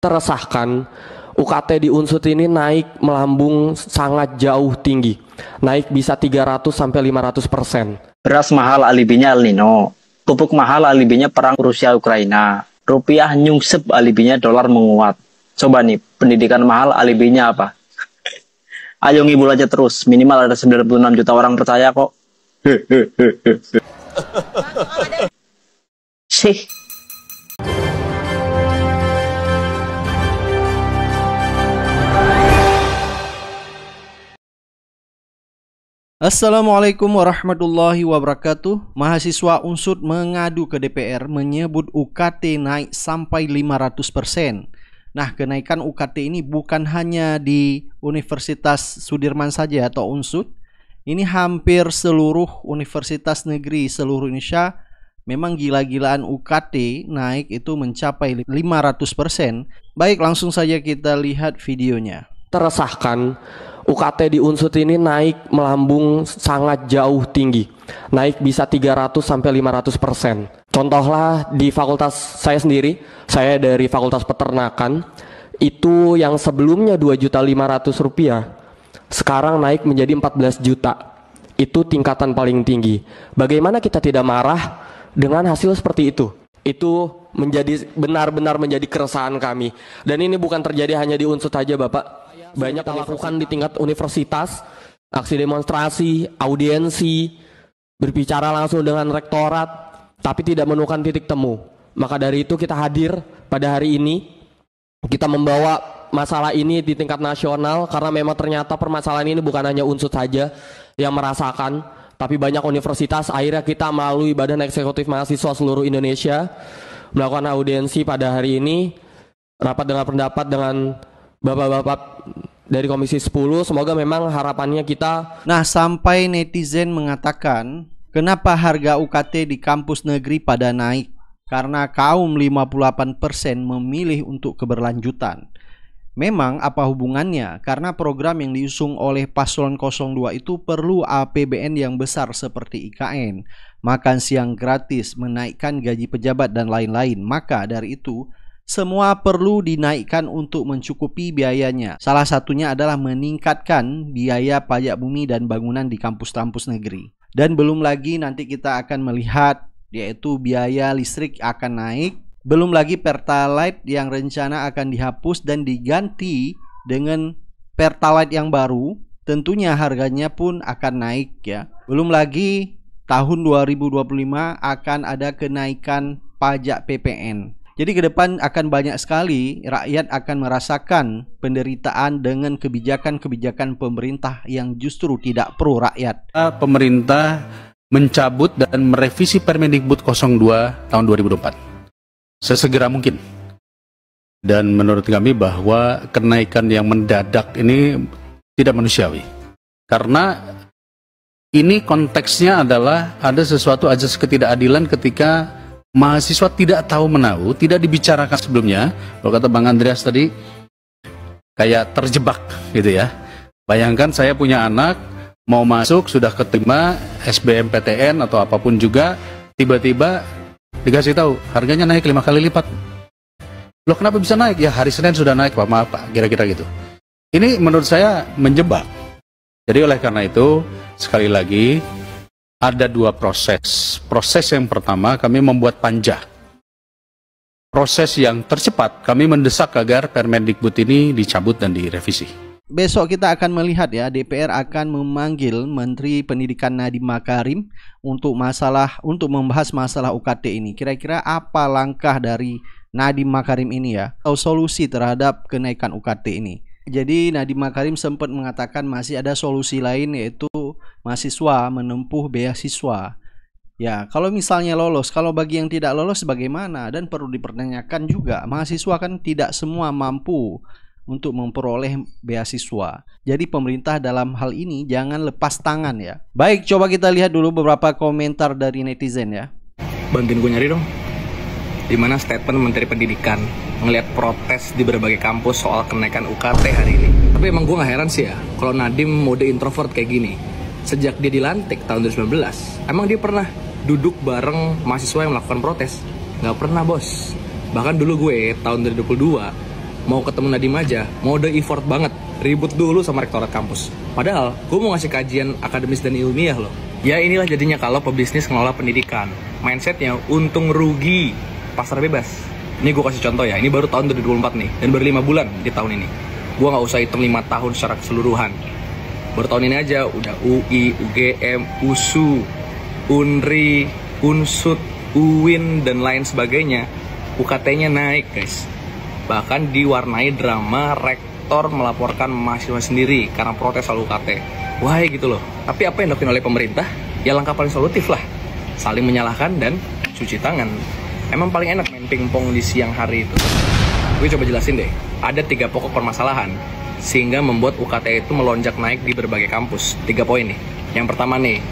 Teresahkan, UKT di Unsut ini naik melambung sangat jauh tinggi. Naik bisa 300-500%. Beras mahal alibinya El Nino. Pupuk mahal alibinya perang Rusia Ukraina. Rupiah nyungsep alibinya dolar menguat. Coba nih, pendidikan mahal alibinya apa? Ayo ngibul aja terus, minimal ada 96 juta orang percaya kok. Sih. Assalamualaikum warahmatullahi wabarakatuh. Mahasiswa Unsut mengadu ke DPR menyebut UKT naik sampai 500%. Nah, kenaikan UKT ini bukan hanya di Universitas Sudirman saja atau Unsut. Ini hampir seluruh universitas negeri seluruh Indonesia. Memang gila-gilaan UKT naik itu mencapai 500%. Baik, langsung saja kita lihat videonya. Teresahkan, UKT di Unsut ini naik melambung sangat jauh tinggi. Naik bisa 300-500%. Contohlah di fakultas saya sendiri, saya dari Fakultas Peternakan, itu yang sebelumnya Rp2.500.000, sekarang naik menjadi 14 juta. Itu tingkatan paling tinggi. Bagaimana kita tidak marah dengan hasil seperti itu? Itu benar-benar menjadi keresahan kami. Dan ini bukan terjadi hanya di Unsut saja, Bapak. Banyak dilakukan di tingkat universitas, aksi demonstrasi, audiensi, berbicara langsung dengan rektorat, tapi tidak menemukan titik temu. Maka dari itu kita hadir pada hari ini, kita membawa masalah ini di tingkat nasional, karena memang ternyata permasalahan ini bukan hanya Unsut saja yang merasakan, tapi banyak universitas. Akhirnya kita melalui Badan Eksekutif Mahasiswa seluruh Indonesia melakukan audiensi pada hari ini, rapat dengan pendapat dengan Bapak-bapak dari Komisi 10, semoga memang harapannya kita. Nah, sampai netizen mengatakan, kenapa harga UKT di kampus negeri pada naik? Karena kaum 58% memilih untuk keberlanjutan. Memang apa hubungannya? Karena program yang diusung oleh Paslon 02 itu perlu APBN yang besar seperti IKN, makan siang gratis, menaikkan gaji pejabat dan lain-lain. Maka dari itu, semua perlu dinaikkan untuk mencukupi biayanya. Salah satunya adalah meningkatkan biaya pajak bumi dan bangunan di kampus-kampus negeri. Dan belum lagi nanti kita akan melihat yaitu biaya listrik akan naik. Belum lagi Pertalite yang rencana akan dihapus dan diganti dengan Pertalite yang baru. Tentunya harganya pun akan naik ya. Belum lagi tahun 2025 akan ada kenaikan pajak PPN. Jadi ke depan akan banyak sekali rakyat akan merasakan penderitaan dengan kebijakan-kebijakan pemerintah yang justru tidak pro rakyat. Pemerintah mencabut dan merevisi Permendikbud 02 tahun 2024 sesegera mungkin. Dan menurut kami bahwa kenaikan yang mendadak ini tidak manusiawi. Karena ini konteksnya adalah ada sesuatu azas ketidakadilan ketika mahasiswa tidak tahu menahu, tidak dibicarakan sebelumnya. Kalau kata Bang Andreas tadi, kayak terjebak gitu ya. Bayangkan saya punya anak, mau masuk, sudah keterima SBMPTN atau apapun juga, tiba-tiba dikasih tahu, harganya naik 5 kali lipat. Loh kenapa bisa naik? Ya hari Senin sudah naik Pak, maaf Pak, kira-kira gitu. Ini menurut saya menjebak. Jadi oleh karena itu, sekali lagi, ada dua proses. Proses yang pertama, kami membuat panja. Proses yang tercepat, kami mendesak agar Permendikbud ini dicabut dan direvisi. Besok kita akan melihat ya, DPR akan memanggil Menteri Pendidikan Nadiem Makarim untuk membahas masalah UKT ini. Kira-kira apa langkah dari Nadiem Makarim ini ya, atau solusi terhadap kenaikan UKT ini. Jadi Nadiem Makarim sempat mengatakan masih ada solusi lain, yaitu mahasiswa menempuh beasiswa. Ya, kalau misalnya lolos, kalau bagi yang tidak lolos bagaimana? Dan perlu dipertanyakan juga, mahasiswa kan tidak semua mampu untuk memperoleh beasiswa. Jadi pemerintah dalam hal ini jangan lepas tangan ya. Baik, coba kita lihat dulu beberapa komentar dari netizen ya. Bantuin gue nyari dong, dimana statement Menteri Pendidikan ngelihat protes di berbagai kampus soal kenaikan UKT hari ini. Tapi emang gue gak heran sih ya, kalau Nadiem mode introvert kayak gini. Sejak dia dilantik tahun 2019, emang dia pernah duduk bareng mahasiswa yang melakukan protes? Gak pernah bos. Bahkan dulu gue tahun 2022 mau ketemu Nadim aja, mode effort banget, ribut dulu sama rektorat kampus. Padahal, gue mau ngasih kajian akademis dan ilmiah loh. Ya inilah jadinya kalau pebisnis ngelola pendidikan. Mindsetnya untung rugi, pasar bebas. Ini gue kasih contoh ya, ini baru tahun 2024 nih, dan baru 5 bulan di tahun ini. Gue nggak usah hitung 5 tahun secara keseluruhan. Baru tahun ini aja udah UI, UGM, USU, UNRI, UNSUD, UIN, dan lain sebagainya. UKT-nya naik guys. Bahkan diwarnai drama rektor melaporkan mahasiswa sendiri karena protes soal UKT. Wah gitu loh. Tapi apa yang dilakukan oleh pemerintah? Ya langkah paling solutif lah. Saling menyalahkan dan cuci tangan. Emang paling enak main pingpong di siang hari itu. Gue coba jelasin deh. Ada 3 pokok permasalahan sehingga membuat UKT itu melonjak naik di berbagai kampus. 3 poin nih. Yang pertama nih,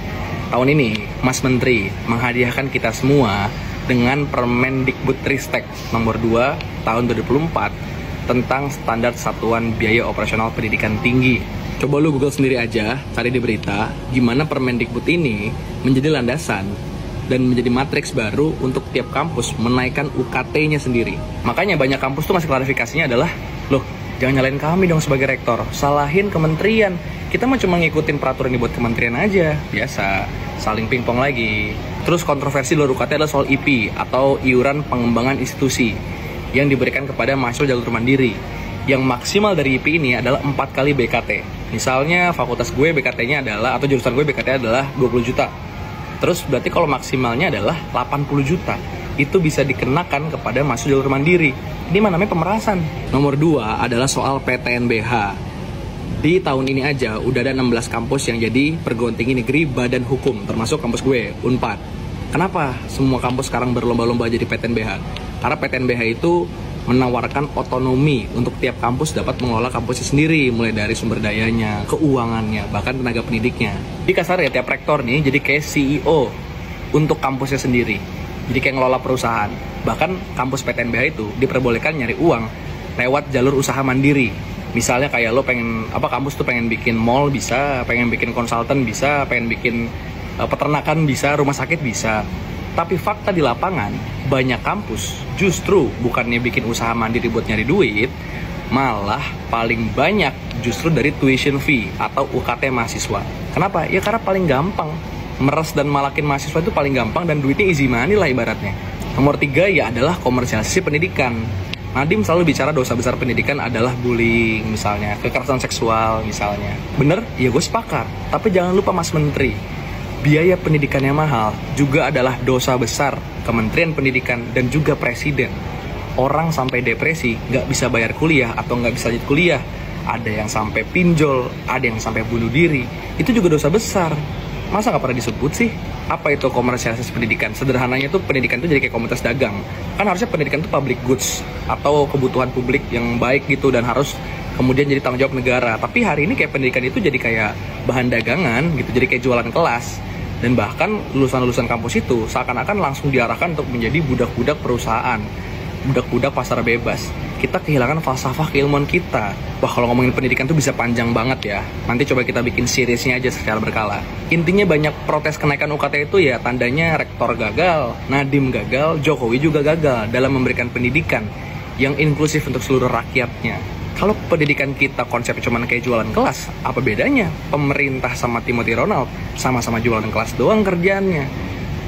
tahun ini Mas Menteri menghadiahkan kita semua dengan Permendikbudristek nomor 2 tahun 2024 tentang standar satuan biaya operasional pendidikan tinggi. Coba lu Google sendiri aja, cari di berita gimana Permendikbud ini menjadi landasan dan menjadi matriks baru untuk tiap kampus menaikkan UKT-nya sendiri. Makanya banyak kampus tuh masih klarifikasinya adalah, loh jangan nyalain kami dong sebagai rektor, salahin kementerian. Kita mah cuma ngikutin peraturan dibuat kementerian aja. Biasa, saling pingpong lagi. Terus kontroversi luar UKT adalah soal IP atau iuran pengembangan institusi yang diberikan kepada mahasiswa jalur mandiri. Yang maksimal dari IP ini adalah 4 kali BKT. Misalnya fakultas gue BKT-nya adalah, atau jurusan gue BKT adalah 20 juta. Terus berarti kalau maksimalnya adalah 80 juta. Itu bisa dikenakan kepada mahasiswa jalur mandiri. Ini namanya pemerasan. Nomor 2 adalah soal PTNBH. Di tahun ini aja udah ada 16 kampus yang jadi perguruan tinggi negeri badan hukum, termasuk kampus gue, Unpad. Kenapa semua kampus sekarang berlomba-lomba jadi PTNBH? Karena PTNBH itu menawarkan otonomi untuk tiap kampus dapat mengelola kampusnya sendiri, mulai dari sumber dayanya, keuangannya, bahkan tenaga pendidiknya. Di kasar ya, tiap rektor nih jadi kayak CEO untuk kampusnya sendiri. Jadi kayak ngelola perusahaan. Bahkan kampus PTNBH itu diperbolehkan nyari uang lewat jalur usaha mandiri. Misalnya kayak lo pengen, kampus tuh pengen bikin mall bisa, pengen bikin konsultan bisa, pengen bikin peternakan bisa, rumah sakit bisa. Tapi fakta di lapangan, banyak kampus justru bukannya bikin usaha mandiri buat nyari duit, malah paling banyak justru dari tuition fee atau UKT mahasiswa. Kenapa? Ya karena paling gampang. Meres dan malakin mahasiswa itu paling gampang dan duitnya easy money lah ibaratnya. Nomor 3 ya adalah komersialisasi pendidikan. Nadim selalu bicara dosa besar pendidikan adalah bullying misalnya, kekerasan seksual misalnya. Bener? Ya gue sepakat. Tapi jangan lupa Mas Menteri, biaya pendidikan yang mahal juga adalah dosa besar Kementerian Pendidikan dan juga Presiden. Orang sampai depresi, nggak bisa bayar kuliah atau nggak bisa lanjut kuliah. Ada yang sampai pinjol, ada yang sampai bunuh diri. Itu juga dosa besar. Masa nggak pernah disebut sih? Apa itu komersialisasi pendidikan? Sederhananya tuh pendidikan tuh jadi kayak komunitas dagang. Kan harusnya pendidikan tuh public goods atau kebutuhan publik yang baik gitu dan harus kemudian jadi tanggung jawab negara. Tapi hari ini kayak pendidikan itu jadi kayak bahan dagangan gitu, jadi kayak jualan kelas. Dan bahkan lulusan-lulusan kampus itu seakan-akan langsung diarahkan untuk menjadi budak-budak perusahaan, budak-budak pasar bebas. Kita kehilangan falsafah keilmuan kita. Wah, kalau ngomongin pendidikan tuh bisa panjang banget ya. Nanti coba kita bikin seriesnya aja secara berkala. Intinya banyak protes kenaikan UKT itu ya tandanya rektor gagal, Nadim gagal, Jokowi juga gagal dalam memberikan pendidikan yang inklusif untuk seluruh rakyatnya. Kalau pendidikan kita konsepnya cuma kayak jualan kelas, apa bedanya pemerintah sama Timothy Ronald sama-sama jualan kelas doang kerjaannya?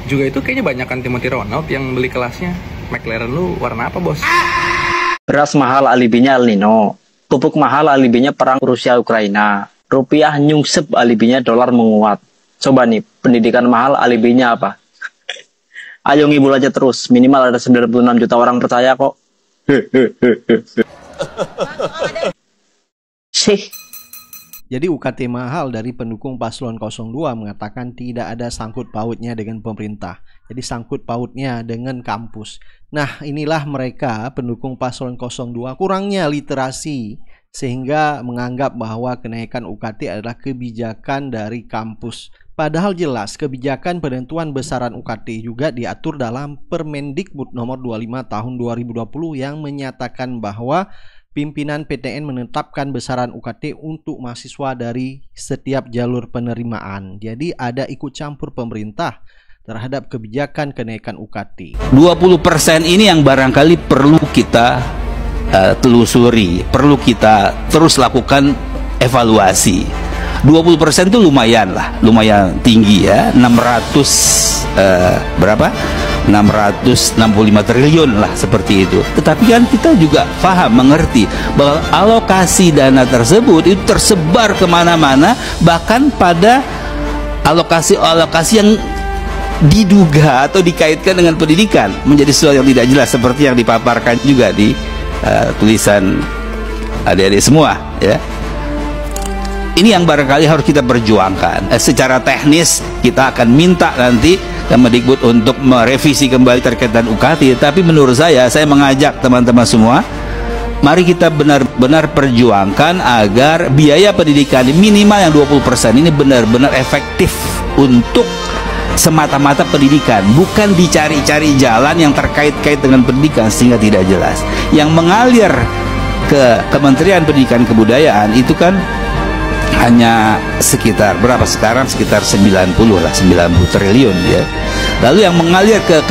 Juga itu kayaknya banyakan Timothy Ronald yang beli kelasnya. McLaren lu warna apa bos? Beras mahal alibinya El Nino. Pupuk mahal alibinya perang Rusia Ukraina. Rupiah nyungsep alibinya dolar menguat. Coba nih, pendidikan mahal alibinya apa? Ayo ngibul aja terus, minimal ada 96 juta orang percaya kok. Sih. Jadi UKT mahal dari pendukung paslon 02 mengatakan tidak ada sangkut pautnya dengan pemerintah. Jadi sangkut pautnya dengan kampus. Nah, inilah mereka pendukung paslon 02 kurangnya literasi sehingga menganggap bahwa kenaikan UKT adalah kebijakan dari kampus. Padahal jelas kebijakan penentuan besaran UKT juga diatur dalam Permendikbud nomor 25 tahun 2020 yang menyatakan bahwa pimpinan PTN menetapkan besaran UKT untuk mahasiswa dari setiap jalur penerimaan. Jadi ada ikut campur pemerintah terhadap kebijakan kenaikan UKT. 20% ini yang barangkali perlu kita telusuri, perlu kita terus lakukan evaluasi. 20% itu lumayan lah, lumayan tinggi ya, 665 triliun lah seperti itu. Tetapi kan kita juga paham, mengerti bahwa alokasi dana tersebut itu tersebar kemana-mana, bahkan pada alokasi-alokasi yang diduga atau dikaitkan dengan pendidikan menjadi sesuatu yang tidak jelas, seperti yang dipaparkan juga di tulisan adik-adik semua ya. Ini yang barangkali harus kita perjuangkan. Secara teknis kita akan minta nanti Kemendikbud untuk merevisi kembali terkait dengan UKT. Tapi menurut saya mengajak teman-teman semua, mari kita benar-benar perjuangkan agar biaya pendidikan minimal yang 20% ini benar-benar efektif untuk semata-mata pendidikan, bukan dicari-cari jalan yang terkait-kait dengan pendidikan sehingga tidak jelas. Yang mengalir ke Kementerian Pendidikan Kebudayaan itu kan hanya sekitar berapa sekarang, sekitar 90 triliun ya. Lalu yang mengalir ke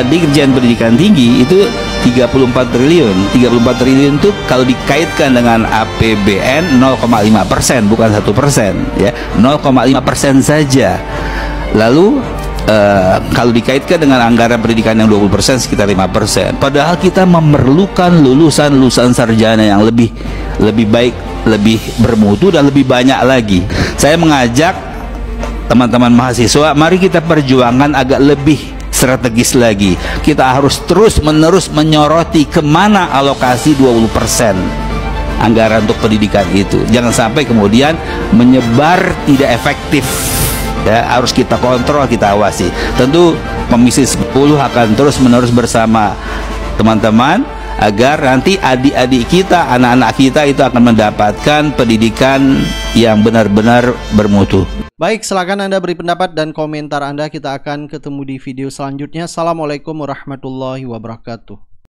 Dirjen Pendidikan Tinggi itu 34 triliun. 34 triliun itu kalau dikaitkan dengan APBN 0,5%, bukan 1% ya, 0,5% saja. Lalu kalau dikaitkan dengan anggaran pendidikan yang 20% sekitar 5%. Padahal kita memerlukan lulusan sarjana yang lebih baik, lebih bermutu dan lebih banyak lagi. Saya mengajak teman-teman mahasiswa, mari kita perjuangkan agak lebih strategis lagi. Kita harus terus-menerus menyoroti kemana alokasi 20% anggaran untuk pendidikan itu. Jangan sampai kemudian menyebar tidak efektif. Ya, harus kita kontrol, kita awasi. Tentu Komisi 10 akan terus-menerus bersama teman-teman agar nanti adik-adik kita, anak-anak kita itu akan mendapatkan pendidikan yang benar-benar bermutu. Baik, silakan Anda beri pendapat dan komentar Anda. Kita akan ketemu di video selanjutnya. Assalamualaikum warahmatullahi wabarakatuh.